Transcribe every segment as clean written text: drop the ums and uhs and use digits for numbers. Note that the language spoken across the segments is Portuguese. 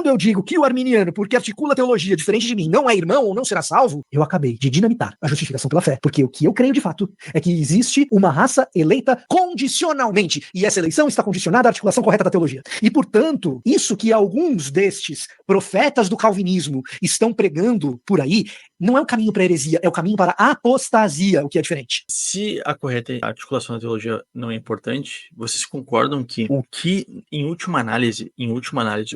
quando eu digo que o arminiano, porque articula teologia diferente de mim, não é irmão ou não será salvo, eu acabei de dinamitar a justificação pela fé. Porque o que eu creio de fato é que existe uma raça eleita condicionalmente. E essa eleição está condicionada à articulação correta da teologia. E, portanto, isso que alguns destes profetas do calvinismo estão pregando por aí, não é o caminho para a heresia, é o caminho para a apostasia, o que é diferente. Se a correta articulação da teologia não é importante, vocês concordam que o que, em última análise,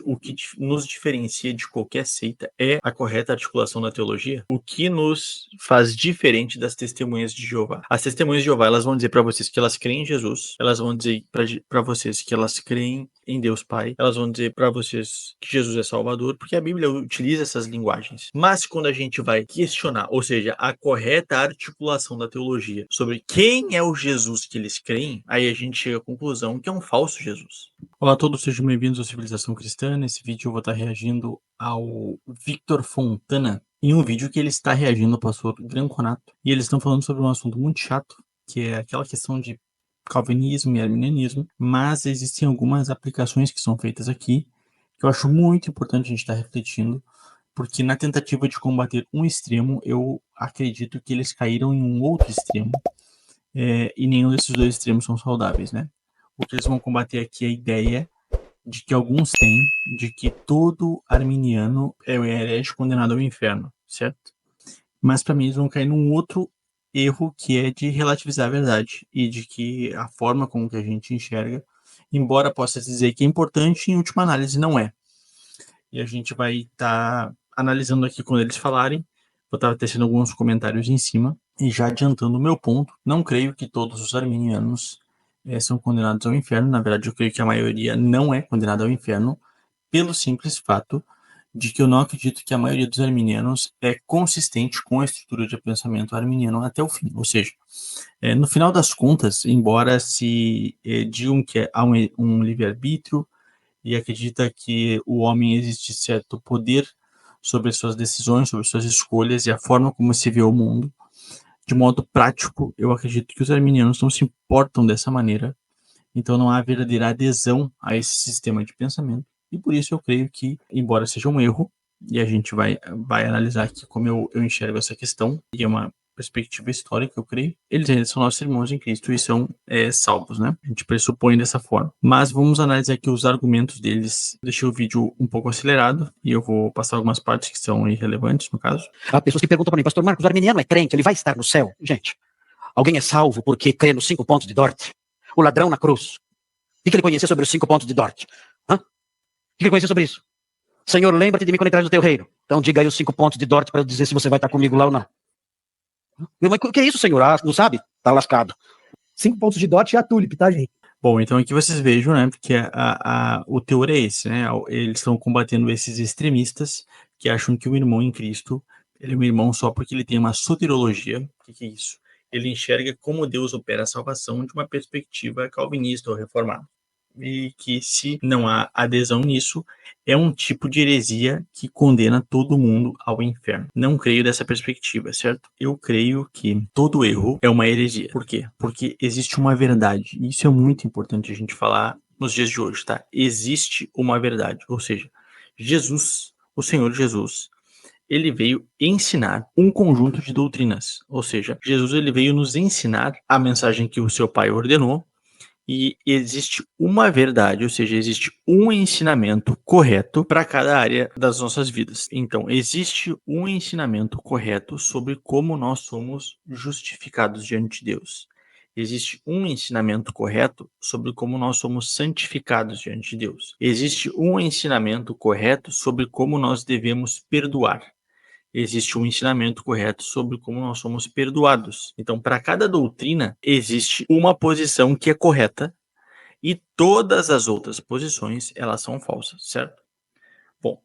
o que nos diferencia de qualquer seita é a correta articulação da teologia? O que nos faz diferente das testemunhas de Jeová? As testemunhas de Jeová, elas vão dizer para vocês que elas creem em Jesus, elas vão dizer para vocês que elas creem em Deus Pai, elas vão dizer para vocês que Jesus é Salvador, porque a Bíblia utiliza essas linguagens. Mas quando a gente vai questionar, ou seja, a correta articulação da teologia sobre quem é o Jesus que eles creem, aí a gente chega à conclusão que é um falso Jesus. Olá a todos, sejam bem-vindos à Civilização Cristã. Nesse vídeo eu vou estar reagindo ao Victor Fontana, em um vídeo que ele está reagindo ao pastor Granconato, e eles estão falando sobre um assunto muito chato, que é aquela questão de calvinismo e arminianismo, mas existem algumas aplicações que são feitas aqui, que eu acho muito importante a gente estar refletindo, porque na tentativa de combater um extremo, eu acredito que eles caíram em um outro extremo, e nenhum desses dois extremos são saudáveis, né? O que eles vão combater aqui é a ideia de que alguns têm, de que todo arminiano é um herege condenado ao inferno, certo? Mas para mim eles vão cair num outro erro, que é de relativizar a verdade e de que a forma como que a gente enxerga, embora possa dizer que é importante, em última análise não é. E a gente vai estar analisando aqui quando eles falarem. Vou estar tecendo alguns comentários em cima e já adiantando o meu ponto. Não creio que todos os arminianos são condenados ao inferno. Na verdade, eu creio que a maioria não é condenada ao inferno, pelo simples fato de que eu não acredito que a maioria dos arminianos é consistente com a estrutura de pensamento arminiano até o fim. Ou seja, no final das contas, embora se digam que há um livre-arbítrio e acredita que o homem existe certo poder sobre suas decisões, sobre suas escolhas e a forma como se vê o mundo, de modo prático, eu acredito que os arminianos não se importam dessa maneira, então não há verdadeira adesão a esse sistema de pensamento. E por isso eu creio que, embora seja um erro, e a gente vai analisar aqui como eu enxergo essa questão, e é uma perspectiva histórica, eu creio, eles são nossos irmãos em Cristo e são salvos, né? A gente pressupõe dessa forma. Mas vamos analisar aqui os argumentos deles. Deixei o vídeo um pouco acelerado e eu vou passar algumas partes que são irrelevantes, no caso. Há pessoas que perguntam para mim, pastor Marcos, o arminiano é crente, ele vai estar no céu? Gente, alguém é salvo porque crê nos 5 pontos de Dort? O ladrão na cruz. O que ele conhecia sobre os 5 pontos de Dort? O que ele conhecia sobre isso? Senhor, lembra-te de mim quando entrares no teu reino. Então diga aí os 5 pontos de Dort para eu dizer se você vai estar comigo lá ou não. Mas o que é isso, senhor? Não sabe? Tá lascado. 5 pontos de Dort e a tulip, tá, gente? Bom, então aqui vocês vejam, né, porque o teor é esse, né, eles estão combatendo esses extremistas que acham que o irmão em Cristo, ele é um irmão só porque ele tem uma soteriologia. O que é isso? Ele enxerga como Deus opera a salvação de uma perspectiva calvinista ou reformada. E que se não há adesão nisso, é um tipo de heresia que condena todo mundo ao inferno. Não creio dessa perspectiva, certo? Eu creio que todo erro é uma heresia. Por quê? Porque existe uma verdade. E isso é muito importante a gente falar nos dias de hoje, tá? Existe uma verdade. Ou seja, Jesus, o Senhor Jesus, ele veio ensinar um conjunto de doutrinas. Ou seja, Jesus ele veio nos ensinar a mensagem que o seu Pai ordenou, e existe uma verdade, ou seja, existe um ensinamento correto para cada área das nossas vidas. Então, existe um ensinamento correto sobre como nós somos justificados diante de Deus. Existe um ensinamento correto sobre como nós somos santificados diante de Deus. Existe um ensinamento correto sobre como nós devemos perdoar. Existe um ensinamento correto sobre como nós somos perdoados. Então, para cada doutrina, existe uma posição que é correta e todas as outras posições, elas são falsas, certo? Bom,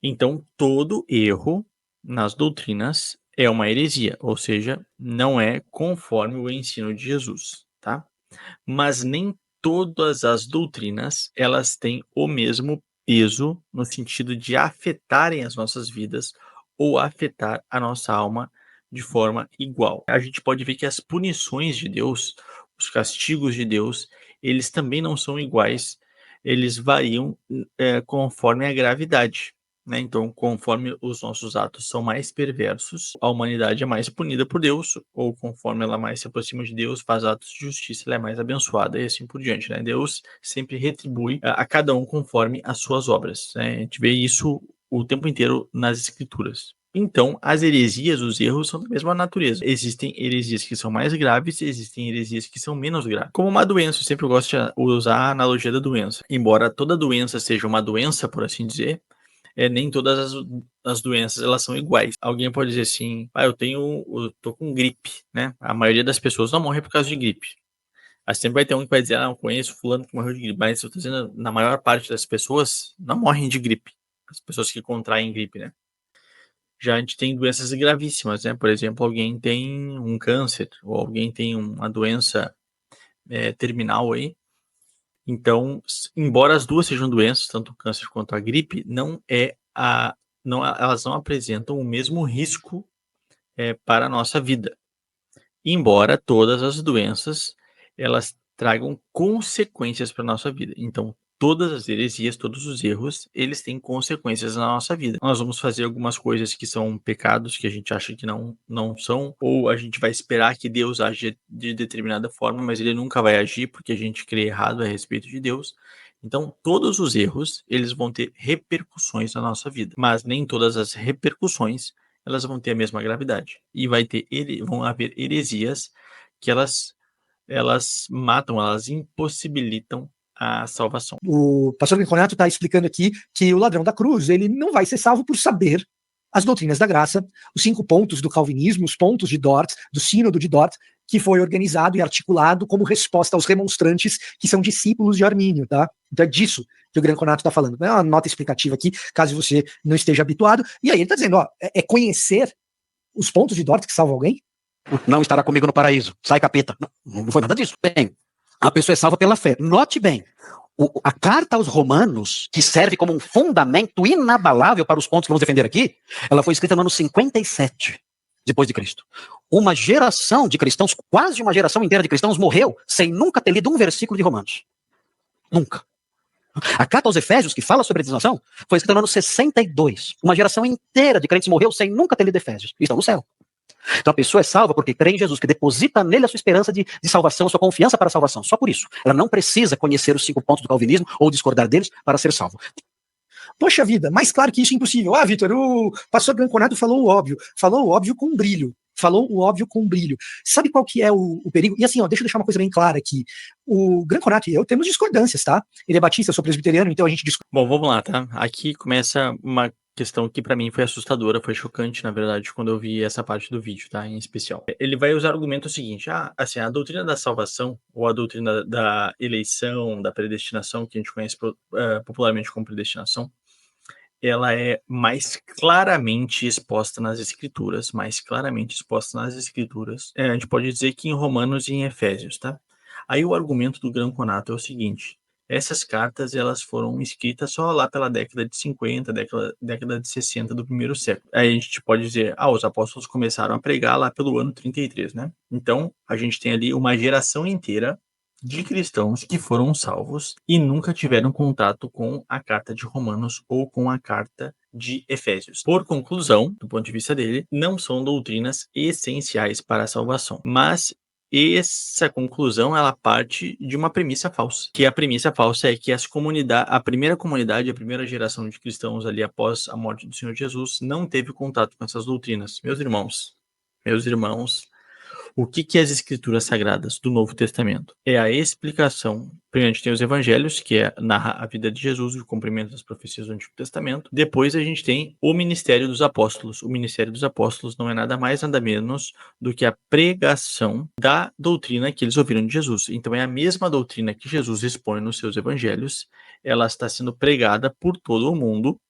então todo erro nas doutrinas é uma heresia, ou seja, não é conforme o ensino de Jesus, tá? Mas nem todas as doutrinas, elas têm o mesmo peso no sentido de afetarem as nossas vidas ou afetar a nossa alma de forma igual. A gente pode ver que as punições de Deus, os castigos de Deus, eles também não são iguais eles variam conforme a gravidade, né? Então, conforme os nossos atos são mais perversos, a humanidade é mais punida por Deus, ou conforme ela mais se aproxima de Deus, faz atos de justiça, ela é mais abençoada, e assim por diante, né? Deus sempre retribui a cada um conforme as suas obras, né? A gente vê isso o tempo inteiro nas escrituras. Então, as heresias, os erros são da mesma natureza. Existem heresias que são mais graves, existem heresias que são menos graves. Como uma doença, eu sempre gosto de usar a analogia da doença. Embora toda doença seja uma doença, por assim dizer, nem todas as doenças elas são iguais. Alguém pode dizer assim, eu tô com gripe, né? A maioria das pessoas não morre por causa de gripe. Mas sempre vai ter um que vai dizer, eu conheço fulano que morreu de gripe. Mas eu tô dizendo, na maior parte das pessoas não morrem de gripe. As pessoas que contraem gripe, né? Já a gente tem doenças gravíssimas, né? Por exemplo, alguém tem um câncer, ou alguém tem uma doença terminal aí. Então, embora as duas sejam doenças, tanto o câncer quanto a gripe, elas não apresentam o mesmo risco para a nossa vida. Embora todas as doenças elas tragam consequências para a nossa vida. Então, todas as heresias, todos os erros, eles têm consequências na nossa vida. Nós vamos fazer algumas coisas que são pecados, que a gente acha que não são, ou a gente vai esperar que Deus age de determinada forma, mas ele nunca vai agir porque a gente crê errado a respeito de Deus. Então, todos os erros, eles vão ter repercussões na nossa vida, mas nem todas as repercussões elas vão ter a mesma gravidade. E vão haver heresias que elas matam, elas impossibilitam a salvação. O pastor Grinconato está explicando aqui que o ladrão da cruz, ele não vai ser salvo por saber as doutrinas da graça, os 5 pontos do calvinismo, os pontos de Dort, do sínodo de Dort, que foi organizado e articulado como resposta aos remonstrantes que são discípulos de Armínio, tá? Então é disso que o Grinconato está falando. É uma nota explicativa aqui, caso você não esteja habituado. E aí ele está dizendo, conhecer os pontos de Dort que salvam alguém? Não estará comigo no paraíso. Sai, capeta. Não foi nada disso. Bem, a pessoa é salva pela fé. Note bem, a carta aos Romanos, que serve como um fundamento inabalável para os pontos que vamos defender aqui, ela foi escrita no ano 57 depois de Cristo. Uma geração de cristãos, quase uma geração inteira de cristãos, morreu sem nunca ter lido um versículo de Romanos. Nunca. A carta aos Efésios, que fala sobre a designação, foi escrita no ano 62. Uma geração inteira de crentes morreu sem nunca ter lido Efésios. E estão no céu. Então a pessoa é salva porque crê em Jesus, que deposita nele a sua esperança de salvação, a sua confiança para a salvação. Só por isso. Ela não precisa conhecer os 5 pontos do calvinismo ou discordar deles para ser salvo. Poxa vida, mais claro que isso é impossível. Vitor, o pastor Grinconato falou o óbvio com brilho. Sabe qual que é o perigo? E assim, deixa eu deixar uma coisa bem clara aqui. O Grinconato e eu temos discordâncias, tá? Ele é batista, eu sou presbiteriano, então a gente discorda. Bom, vamos lá, tá? Aqui começa uma questão que para mim foi assustadora, foi chocante, na verdade, quando eu vi essa parte do vídeo, tá? Em especial. Ele vai usar o argumento seguinte, assim, a doutrina da salvação, ou a doutrina da eleição, da predestinação, que a gente conhece popularmente como predestinação, ela é mais claramente exposta nas escrituras, a gente pode dizer que em Romanos e em Efésios, tá? Aí o argumento do Grinconato é o seguinte, essas cartas elas foram escritas só lá pela década de 50, década de 60 do primeiro século. Aí a gente pode dizer, os apóstolos começaram a pregar lá pelo ano 33, né? Então, a gente tem ali uma geração inteira de cristãos que foram salvos e nunca tiveram contato com a carta de Romanos ou com a carta de Efésios. Por conclusão, do ponto de vista dele, não são doutrinas essenciais para a salvação, mas essa conclusão ela parte de uma premissa falsa, que a premissa falsa é que a primeira geração de cristãos ali após a morte do Senhor Jesus não teve contato com essas doutrinas. Meus irmãos, o que as escrituras sagradas do Novo Testamento? É a explicação. Primeiro a gente tem os evangelhos, que narra a vida de Jesus e o cumprimento das profecias do Antigo Testamento. Depois a gente tem o ministério dos apóstolos. O ministério dos apóstolos não é nada mais, nada menos do que a pregação da doutrina que eles ouviram de Jesus. Então é a mesma doutrina que Jesus expõe nos seus evangelhos. Ela está sendo pregada por todo o mundo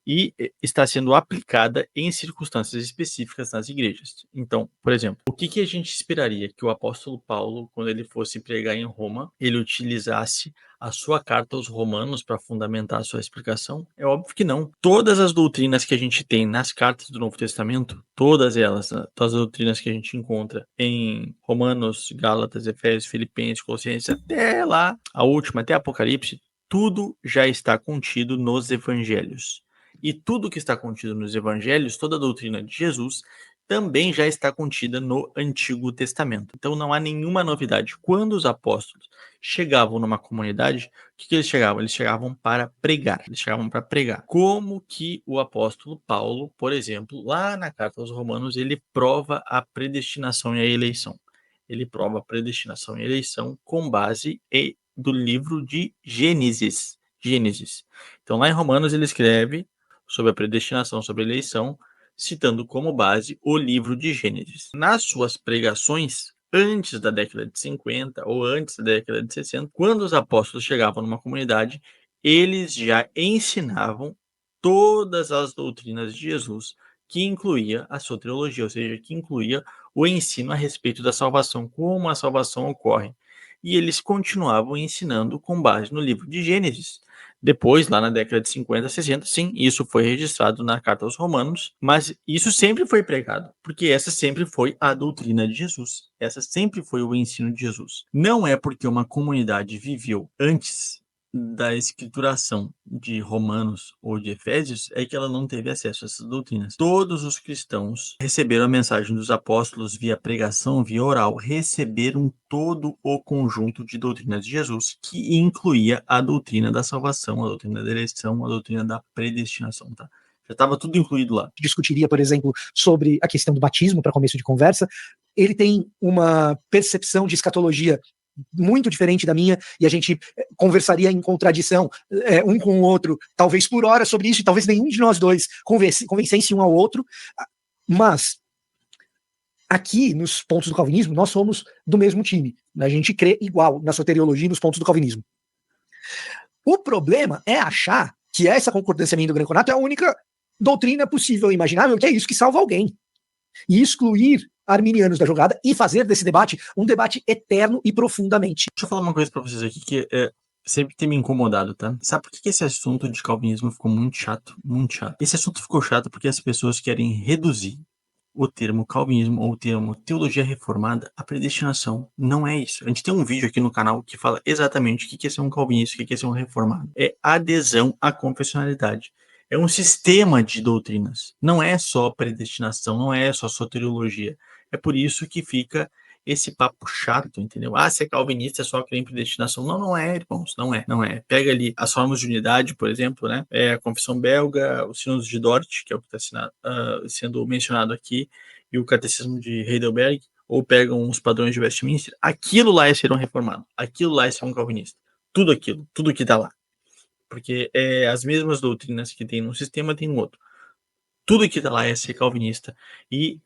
e está sendo aplicada em circunstâncias específicas nas igrejas. Então, por exemplo, o que a gente esperaria que o apóstolo Paulo, quando ele fosse pregar em Roma, ele utilizasse a sua carta aos Romanos para fundamentar a sua explicação? É óbvio que não. Todas as doutrinas que a gente tem nas cartas do Novo Testamento, todas elas, todas as doutrinas que a gente encontra em Romanos, Gálatas, Efésios, Filipenses, Colossenses, até lá, a última, até Apocalipse, tudo já está contido nos evangelhos. E tudo que está contido nos evangelhos, toda a doutrina de Jesus, também já está contida no Antigo Testamento. Então não há nenhuma novidade. Quando os apóstolos chegavam numa comunidade, o que eles chegavam? Eles chegavam para pregar. Eles chegavam para pregar. Como que o apóstolo Paulo, por exemplo, lá na carta aos Romanos, ele prova a predestinação e a eleição. Ele prova a predestinação e a eleição com base do livro de Gênesis. Então lá em Romanos ele escreve sobre a predestinação, sobre a eleição, citando como base o livro de Gênesis. Nas suas pregações, antes da década de 50 ou antes da década de 60, quando os apóstolos chegavam numa comunidade, eles já ensinavam todas as doutrinas de Jesus, que incluía a soteriologia, ou seja, que incluía o ensino a respeito da salvação, como a salvação ocorre. E eles continuavam ensinando com base no livro de Gênesis. Depois, lá na década de 50, 60, sim, isso foi registrado na Carta aos Romanos, mas isso sempre foi pregado, porque essa sempre foi a doutrina de Jesus. Essa sempre foi o ensino de Jesus. Não é porque uma comunidade viveu antes da escrituração de Romanos ou de Efésios é que ela não teve acesso a essas doutrinas. Todos os cristãos receberam a mensagem dos apóstolos via pregação, via oral, receberam todo o conjunto de doutrinas de Jesus, que incluía a doutrina da salvação, a doutrina da eleição, a doutrina da predestinação, tá? Já estava tudo incluído lá. Discutiria, por exemplo, sobre a questão do batismo, para começo de conversa. Ele tem uma percepção de escatologia muito diferente da minha, e a gente conversaria em contradição um com o outro, talvez por hora sobre isso, e talvez nenhum de nós dois convencesse um ao outro, mas aqui, nos pontos do calvinismo, nós somos do mesmo time, a gente crê igual na soteriologia e nos pontos do calvinismo. O problema é achar que essa concordância minha do Greco-Nato é a única doutrina possível e imaginável, que é isso que salva alguém, e excluir arminianos da jogada e fazer desse debate um debate eterno e profundamente. Deixa eu falar uma coisa pra vocês aqui que sempre tem me incomodado, tá? Sabe por que esse assunto de calvinismo ficou muito chato? Muito chato. Esse assunto ficou chato porque as pessoas querem reduzir o termo calvinismo ou o termo teologia reformada à predestinação. Não é isso. A gente tem um vídeo aqui no canal que fala exatamente o que é ser um calvinista, o que é ser um reformado. É adesão à confessionalidade. É um sistema de doutrinas. Não é só predestinação, não é só soteriologia. É por isso que fica esse papo chato, entendeu? Ah, ser calvinista é só crer em predestinação. Não, não é, irmãos, não é. Pega ali as formas de unidade, por exemplo, né? A Confissão Belga, os Sínodos de Dort, que é o que está sendo mencionado aqui, e o Catecismo de Heidelberg, ou pegam os padrões de Westminster. Aquilo lá é ser um reformado. Aquilo lá é ser um calvinista. Tudo aquilo, tudo que está lá. Porque as mesmas doutrinas que tem num sistema, tem no outro. Tudo que está lá é ser calvinista. E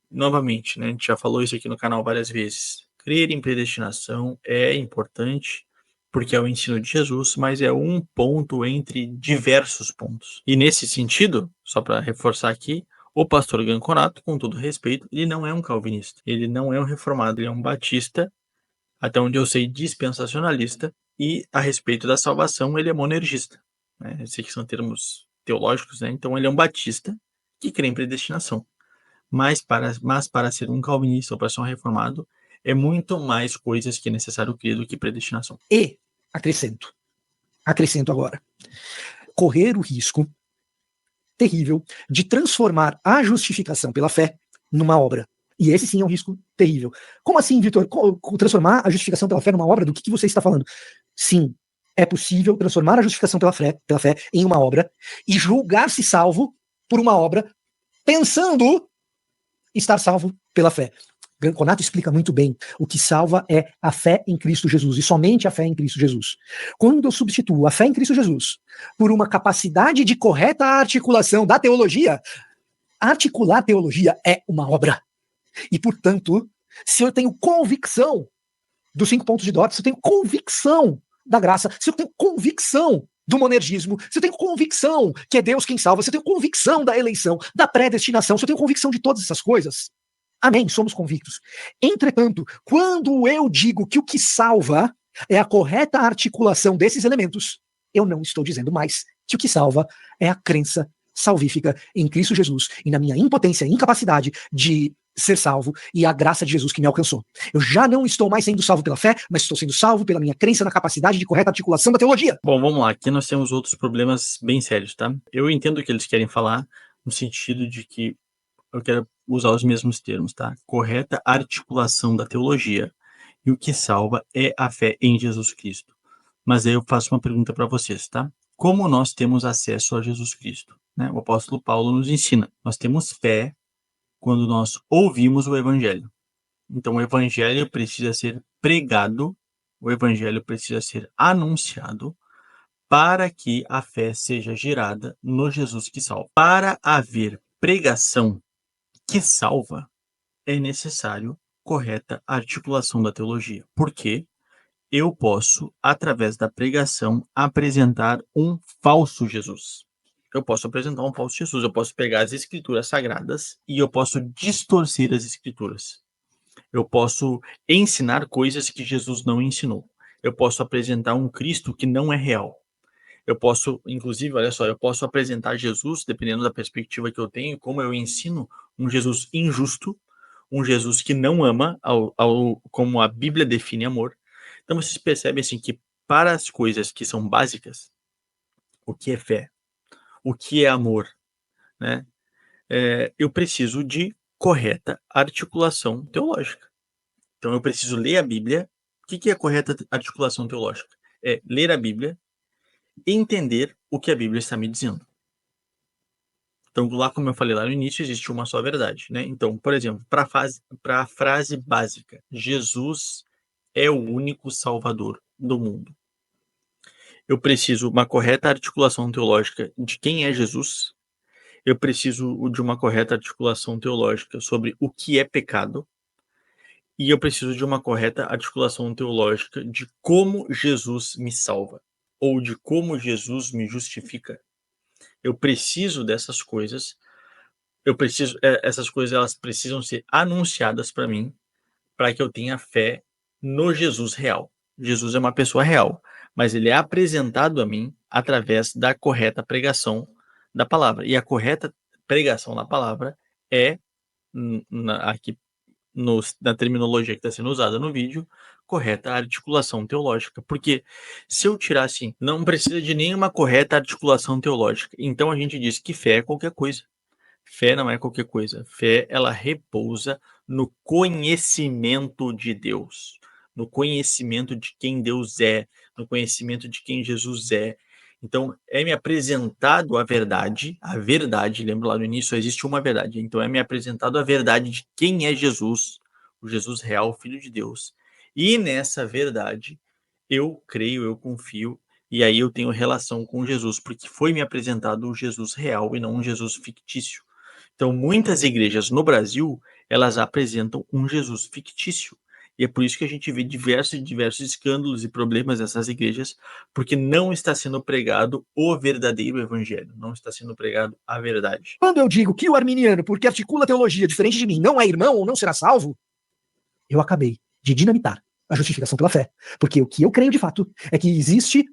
novamente, né, a gente já falou isso aqui no canal várias vezes. Crer em predestinação é importante, porque é o ensino de Jesus, mas é um ponto entre diversos pontos. E nesse sentido, só para reforçar aqui, o pastor Ganconato, com todo respeito, ele não é um calvinista, ele não é um reformado, ele é um batista, até onde eu sei, dispensacionalista, e a respeito da salvação, ele é monergista. Né? Esses aqui são termos teológicos, né? Então ele é um batista que crê em predestinação. Mas para ser um calvinista ou para ser um reformado, é muito mais coisas que é necessário crer do que predestinação. E, acrescento agora, correr o risco terrível de transformar a justificação pela fé numa obra. E esse sim é um risco terrível. Como assim, Vitor? Transformar a justificação pela fé numa obra? Do que você está falando? Sim, é possível transformar a justificação pela fé em uma obra e julgar-se salvo por uma obra pensando estar salvo pela fé. Ganconato explica muito bem. O que salva é a fé em Cristo Jesus, e somente a fé em Cristo Jesus. Quando eu substituo a fé em Cristo Jesus por uma capacidade de correta articulação da teologia, articular teologia é uma obra. E, portanto, se eu tenho convicção dos 5 pontos de Dort, se eu tenho convicção da graça, se eu tenho convicção do monergismo, se eu tenho convicção que é Deus quem salva, se eu tenho convicção da eleição, da predestinação, se eu tenho convicção de todas essas coisas, amém, somos convictos. Entretanto, quando eu digo que o que salva é a correta articulação desses elementos, eu não estou dizendo mais que o que salva é a crença salvífica em Cristo Jesus e na minha impotência e incapacidade de ser salvo e a graça de Jesus que me alcançou. Eu já não estou mais sendo salvo pela fé, mas estou sendo salvo pela minha crença na capacidade de correta articulação da teologia. Bom, vamos lá. Aqui nós temos outros problemas bem sérios, tá? Eu entendo o que eles querem falar no sentido de que eu quero usar os mesmos termos, tá? Correta articulação da teologia. E o que salva é a fé em Jesus Cristo. Mas aí eu faço uma pergunta para vocês, tá? Como nós temos acesso a Jesus Cristo? Né? O apóstolo Paulo nos ensina. Nós temos fé quando nós ouvimos o evangelho. Então o evangelho precisa ser pregado, o evangelho precisa ser anunciado para que a fé seja gerada no Jesus que salva. Para haver pregação que salva, é necessário correta articulação da teologia. Por quê? Eu posso, através da pregação, apresentar um falso Jesus. Eu posso apresentar um falso Jesus. Eu posso pegar as escrituras sagradas e eu posso distorcer as escrituras. Eu posso ensinar coisas que Jesus não ensinou. Eu posso apresentar um Cristo que não é real. Eu posso, inclusive, olha só, eu posso apresentar Jesus, dependendo da perspectiva que eu tenho, como eu ensino, um Jesus injusto, um Jesus que não ama, como a Bíblia define amor. Então vocês percebem assim que para as coisas que são básicas, o que é fé, o que é amor, né? Eu preciso de correta articulação teológica. Então eu preciso ler a Bíblia. O que é a correta articulação teológica? É ler a Bíblia e entender o que a Bíblia está me dizendo. Então, lá como eu falei lá no início, existe uma só verdade, né? Então, por exemplo, para a frase básica, Jesus é o único Salvador do mundo. Eu preciso uma correta articulação teológica de quem é Jesus. Eu preciso de uma correta articulação teológica sobre o que é pecado. E eu preciso de uma correta articulação teológica de como Jesus me salva, ou de como Jesus me justifica. Eu preciso dessas coisas. Essas coisas elas precisam ser anunciadas para mim, para que eu tenha fé no Jesus real. Jesus é uma pessoa real, mas ele é apresentado a mim através da correta pregação da palavra. E a correta pregação da palavra é, aqui na terminologia que está sendo usada no vídeo, correta articulação teológica. Porque se eu tirar assim, não precisa de nenhuma correta articulação teológica. Então a gente diz que fé é qualquer coisa. Fé não é qualquer coisa. Fé, ela repousa no conhecimento de Deus, no conhecimento de quem Deus é, no conhecimento de quem Jesus é. Então, é-me apresentado a verdade, lembra lá no início, só existe uma verdade. Então, é-me apresentado a verdade de quem é Jesus, o Jesus real, o Filho de Deus. E nessa verdade, eu creio, eu confio, e aí eu tenho relação com Jesus, porque foi me apresentado o Jesus real e não um Jesus fictício. Então, muitas igrejas no Brasil, elas apresentam um Jesus fictício. E é por isso que a gente vê diversos escândalos e problemas nessas igrejas, porque não está sendo pregado o verdadeiro evangelho, não está sendo pregado a verdade. Quando eu digo que o arminiano, porque articula teologia diferente de mim, não é irmão ou não será salvo, eu acabei de dinamitar a justificação pela fé. Porque o que eu creio de fato é que existe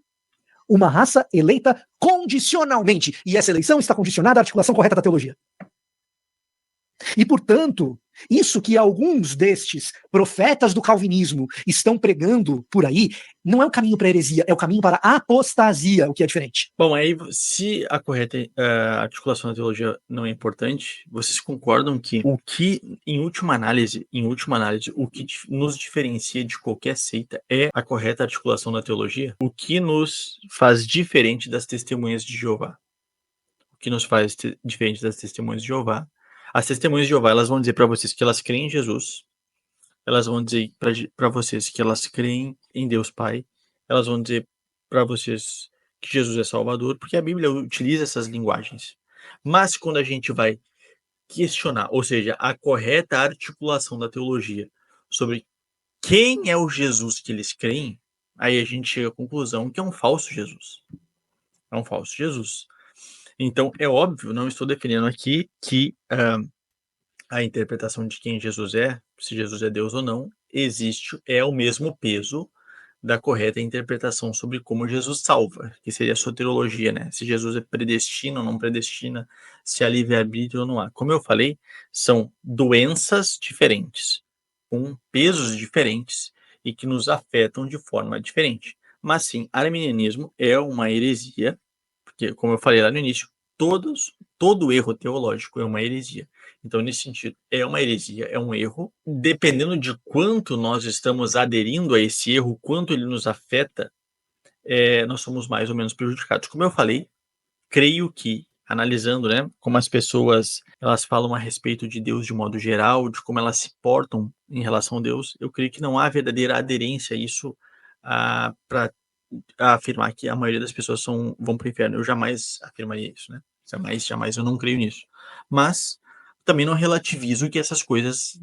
uma raça eleita condicionalmente, e essa eleição está condicionada à articulação correta da teologia. E, portanto, isso que alguns destes profetas do calvinismo estão pregando por aí, não é o caminho para a heresia, é o caminho para a apostasia, o que é diferente. Bom, aí, se a correta articulação da teologia não é importante, vocês concordam que o que, em última análise, o que nos diferencia de qualquer seita é a correta articulação da teologia? O que nos faz diferente das testemunhas de Jeová? O que nos faz diferente das testemunhas de Jeová? As testemunhas de Jeová, elas vão dizer para vocês que elas creem em Jesus, elas vão dizer para vocês que elas creem em Deus Pai, elas vão dizer para vocês que Jesus é Salvador, porque a Bíblia utiliza essas linguagens. Mas quando a gente vai questionar, ou seja, a correta articulação da teologia sobre quem é o Jesus que eles creem, aí a gente chega à conclusão que é um falso Jesus. É um falso Jesus. Então, é óbvio, não estou defendendo aqui que a interpretação de quem Jesus é, se Jesus é Deus ou não, é o mesmo peso da correta interpretação sobre como Jesus salva, que seria a soteriologia, né? Se Jesus é predestina ou não predestina, se há livre-arbítrio ou não há. Como eu falei, são doenças diferentes, com pesos diferentes e que nos afetam de forma diferente. Mas sim, arminianismo é uma heresia, porque, como eu falei lá no início, todo erro teológico é uma heresia. Então, nesse sentido, é uma heresia, é um erro. Dependendo de quanto nós estamos aderindo a esse erro, quanto ele nos afeta, nós somos mais ou menos prejudicados. Como eu falei, creio que, analisando, né, como as pessoas elas falam a respeito de Deus de modo geral, de como elas se portam em relação a Deus, eu creio que não há verdadeira aderência a isso para afirmar que a maioria das pessoas vão para o inferno. Eu jamais afirmaria isso, né? Jamais, eu não creio nisso. Mas também não relativizo que essas coisas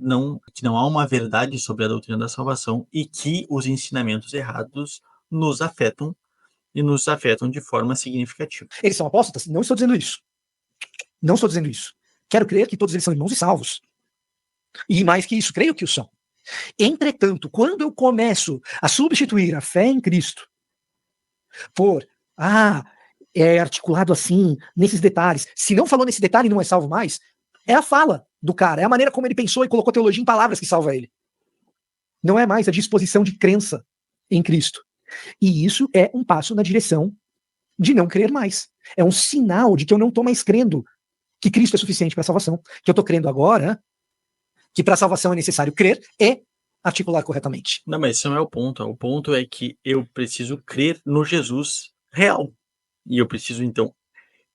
que não há uma verdade sobre a doutrina da salvação e que os ensinamentos errados nos afetam e nos afetam de forma significativa. Eles são apóstatas? Não estou dizendo isso. Não estou dizendo isso. Quero crer que todos eles são irmãos e salvos. E mais que isso, creio que o são. Entretanto, quando eu começo a substituir a fé em Cristo por, é articulado assim, nesses detalhes. Se não falou nesse detalhe, não é salvo mais. É a fala do cara, é a maneira como ele pensou e colocou teologia em palavras que salva ele. Não é mais a disposição de crença em Cristo. E isso é um passo na direção de não crer mais. É um sinal de que eu não estou mais crendo que Cristo é suficiente para a salvação. Que eu estou crendo agora que para a salvação é necessário crer e articular corretamente. Não, mas isso não é o ponto. O ponto é que eu preciso crer no Jesus real. E eu preciso, então,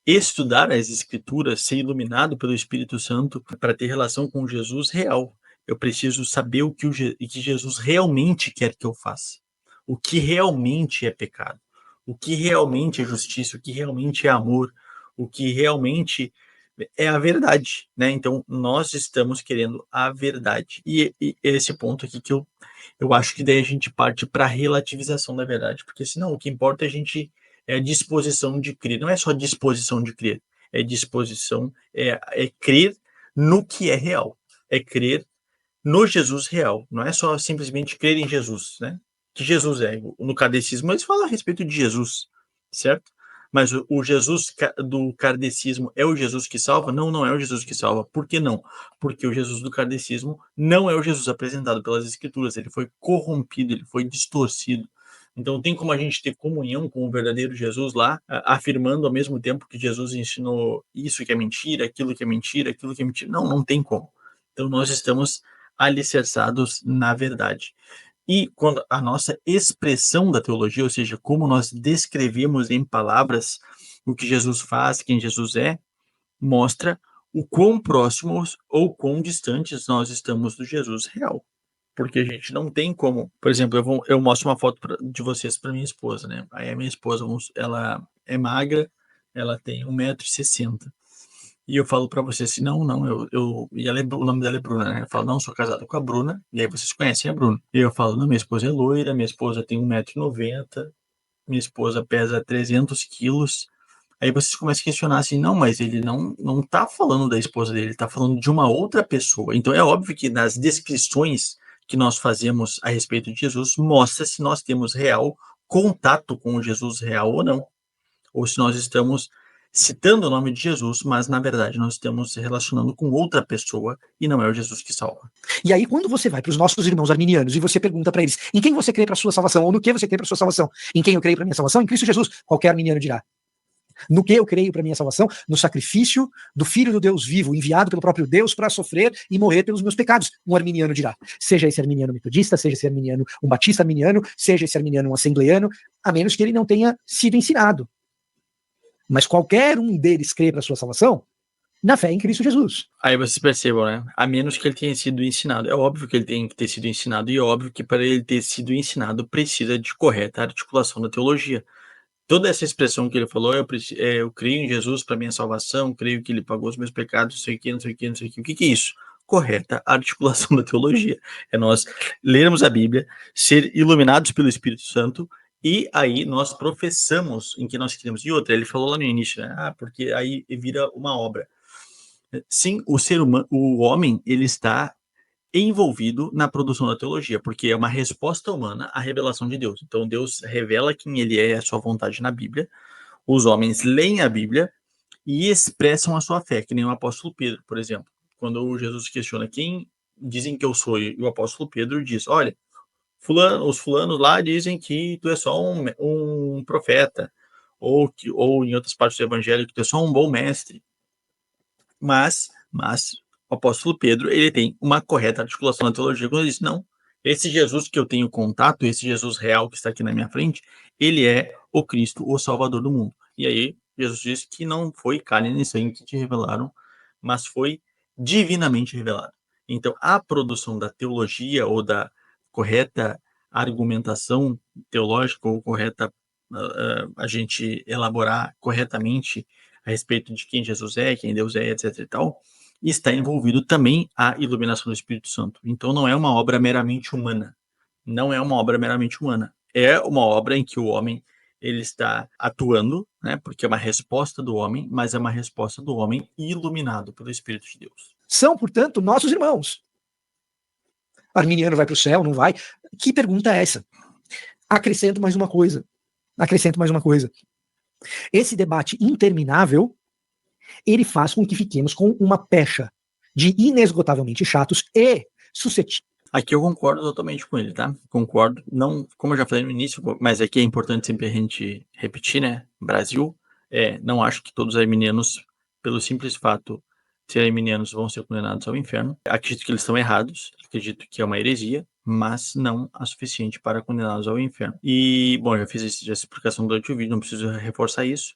estudar as Escrituras, ser iluminado pelo Espírito Santo para ter relação com Jesus real. Eu preciso saber o que Jesus realmente quer que eu faça. O que realmente é pecado. O que realmente é justiça. O que realmente é amor. O que realmente é a verdade, né? Então, nós estamos querendo a verdade. E esse ponto aqui que eu acho que daí a gente parte para a relativização da verdade, porque senão o que importa é a disposição de crer. Não é só disposição de crer, é disposição, é crer no que é real, é crer no Jesus real. Não é só simplesmente crer em Jesus, né? Que Jesus é. No catecismo eles falam a respeito de Jesus, certo? Mas o Jesus do kardecismo é o Jesus que salva? Não, não é o Jesus que salva. Por que não? Porque o Jesus do kardecismo não é o Jesus apresentado pelas Escrituras. Ele foi corrompido, ele foi distorcido. Então tem como a gente ter comunhão com o verdadeiro Jesus lá, afirmando ao mesmo tempo que Jesus ensinou isso que é mentira, aquilo que é mentira, aquilo que é mentira. Não, não tem como. Então nós estamos alicerçados na verdade. E quando a nossa expressão da teologia, ou seja, como nós descrevemos em palavras o que Jesus faz, quem Jesus é, mostra o quão próximos ou quão distantes nós estamos do Jesus real. Porque a gente não tem como... Por exemplo, eu mostro uma foto de vocês para minha esposa, né? Aí a minha esposa, ela é magra, ela tem 1,60 m. E eu falo pra você assim, não, e o nome dela é Bruna, né? Eu falo, não, sou casado com a Bruna, e aí vocês conhecem a Bruna. E eu falo, não, minha esposa é loira, minha esposa tem 1,90 m, minha esposa pesa 300 quilos. Aí vocês começam a questionar assim, não, mas ele não tá falando da esposa dele, ele tá falando de uma outra pessoa. Então é óbvio que nas descrições que nós fazemos a respeito de Jesus, mostra se nós temos real contato com o Jesus real ou não. Ou se nós estamos citando o nome de Jesus, mas na verdade nós estamos se relacionando com outra pessoa e não é o Jesus que salva. E aí quando você vai para os nossos irmãos arminianos e você pergunta para eles em quem você crê para a sua salvação ou no que você crê para a sua salvação, em quem eu creio para minha salvação? Em Cristo Jesus. Qualquer arminiano dirá. No que eu creio para minha salvação? No sacrifício do Filho do Deus vivo, enviado pelo próprio Deus para sofrer e morrer pelos meus pecados. Um arminiano dirá. Seja esse arminiano metodista, seja esse arminiano um batista arminiano, seja esse arminiano um assembleiano, a menos que ele não tenha sido ensinado. Mas qualquer um deles crê para a sua salvação na fé em Cristo Jesus. Aí vocês percebam, né? A menos que ele tenha sido ensinado. É óbvio que ele tem que ter sido ensinado e é óbvio que para ele ter sido ensinado precisa de correta articulação da teologia. Toda essa expressão que ele falou, eu creio em Jesus para minha salvação, creio que ele pagou os meus pecados, não sei o que, não sei o que, não sei o que. O que é isso? Correta articulação da teologia. É nós lermos a Bíblia, ser iluminados pelo Espírito Santo e aí nós professamos em que nós queremos. E outra, ele falou lá no início, né? Porque aí vira uma obra. Sim, o ser humano, o homem, ele está envolvido na produção da teologia, porque é uma resposta humana à revelação de Deus. Então Deus revela quem ele é e a sua vontade na Bíblia, os homens leem a Bíblia e expressam a sua fé, que nem o apóstolo Pedro, por exemplo. Quando Jesus questiona quem dizem que eu sou, e o apóstolo Pedro diz, olha, os fulanos lá dizem que tu é só um profeta, ou em outras partes do evangelho, que tu é só um bom mestre. Mas o apóstolo Pedro, ele tem uma correta articulação na teologia, quando ele diz, não, esse Jesus que eu tenho contato, esse Jesus real que está aqui na minha frente, ele é o Cristo, o Salvador do mundo. E aí, Jesus diz que não foi carne nem sangue que te revelaram, mas foi divinamente revelado. Então, a produção da teologia ou da correta argumentação teológica ou correta a gente elaborar corretamente a respeito de quem Jesus é, quem Deus é, etc e tal, está envolvido também a iluminação do Espírito Santo. Então não é uma obra meramente humana. Não é uma obra meramente humana. É uma obra em que o homem ele está atuando, né, porque é uma resposta do homem, mas é uma resposta do homem iluminado pelo Espírito de Deus. São, portanto, nossos irmãos. Arminiano vai para o céu, não vai? Que pergunta é essa? Acrescento mais uma coisa. Esse debate interminável, ele faz com que fiquemos com uma pecha de inesgotavelmente chatos e suscetíveis. Aqui eu concordo totalmente com ele, tá? Concordo. Não, como eu já falei no início, mas aqui é importante sempre a gente repetir, né? Brasil, não acho que todos os arminianos, pelo simples fato de serem arminianos, vão ser condenados ao inferno. Acredito que eles estão errados, acredito que é uma heresia, mas não a suficiente para condená-los ao inferno. E, bom, já fiz essa explicação durante o vídeo, não preciso reforçar isso.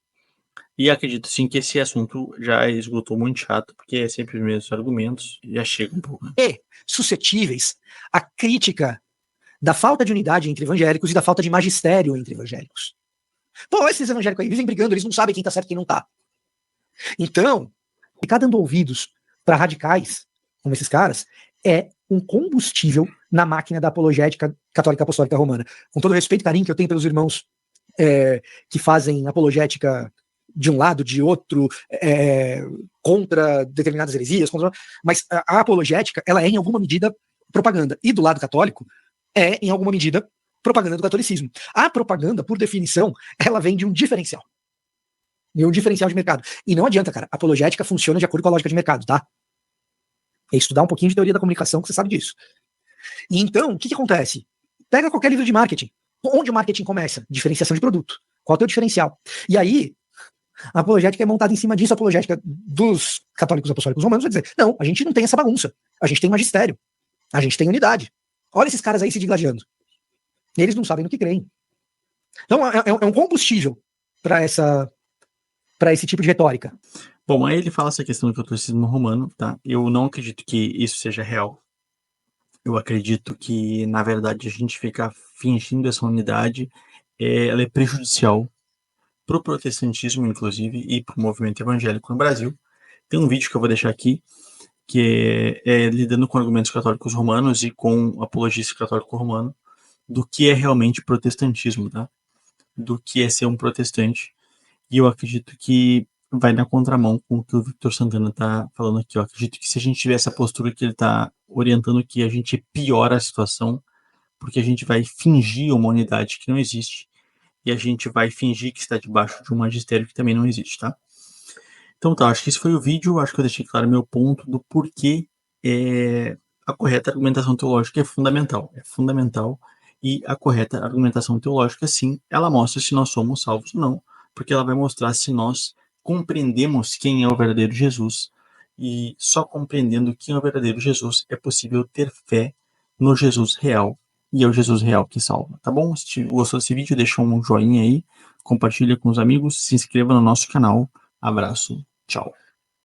E acredito sim que esse assunto já esgotou muito chato, porque é sempre os mesmos argumentos, já chega um pouco. E suscetíveis à crítica da falta de unidade entre evangélicos e da falta de magistério entre evangélicos. Pô, esses evangélicos aí vivem brigando, eles não sabem quem tá certo e quem não tá. Então, ficar dando ouvidos para radicais, como esses caras, é um combustível na máquina da apologética católica apostólica romana. Com todo o respeito e carinho que eu tenho pelos irmãos que fazem apologética de um lado, de outro, contra determinadas heresias, mas a apologética, ela é em alguma medida propaganda. E do lado católico, é em alguma medida propaganda do catolicismo. A propaganda, por definição, ela vem de um diferencial. De um diferencial de mercado. E não adianta, cara, a apologética funciona de acordo com a lógica de mercado, tá? É estudar um pouquinho de teoria da comunicação, que você sabe disso. E então, o que acontece? Pega qualquer livro de marketing. Onde o marketing começa? Diferenciação de produto. Qual é o teu diferencial? E aí, a apologética é montada em cima disso, a apologética dos católicos apostólicos romanos vai dizer, não, a gente não tem essa bagunça. A gente tem magistério. A gente tem unidade. Olha esses caras aí se digladiando. Eles não sabem no que creem. Então, é um combustível para esse tipo de retórica. Bom, aí ele fala essa questão do catolicismo romano, tá? Eu não acredito que isso seja real. Eu acredito que, na verdade, a gente ficar fingindo essa unidade, ela é prejudicial para o protestantismo, inclusive, e para o movimento evangélico no Brasil. Tem um vídeo que eu vou deixar aqui, que é lidando com argumentos católicos romanos e com apologista católico romano, do que é realmente protestantismo, tá? Do que é ser um protestante. E eu acredito que vai na contramão com o que o Victor Santana está falando aqui. Eu acredito que se a gente tiver essa postura que ele está orientando aqui, a gente piora a situação, porque a gente vai fingir uma unidade que não existe e a gente vai fingir que está debaixo de um magistério que também não existe, tá? Então tá, acho que esse foi o vídeo. Acho que eu deixei claro meu ponto do porquê a correta argumentação teológica é fundamental. É fundamental. E a correta argumentação teológica, sim, ela mostra se nós somos salvos ou não, porque ela vai mostrar se nós compreendemos quem é o verdadeiro Jesus, e só compreendendo quem é o verdadeiro Jesus é possível ter fé no Jesus real, e é o Jesus real que salva, tá bom? Se gostou desse vídeo, deixa um joinha aí, compartilha com os amigos, se inscreva no nosso canal, abraço, tchau.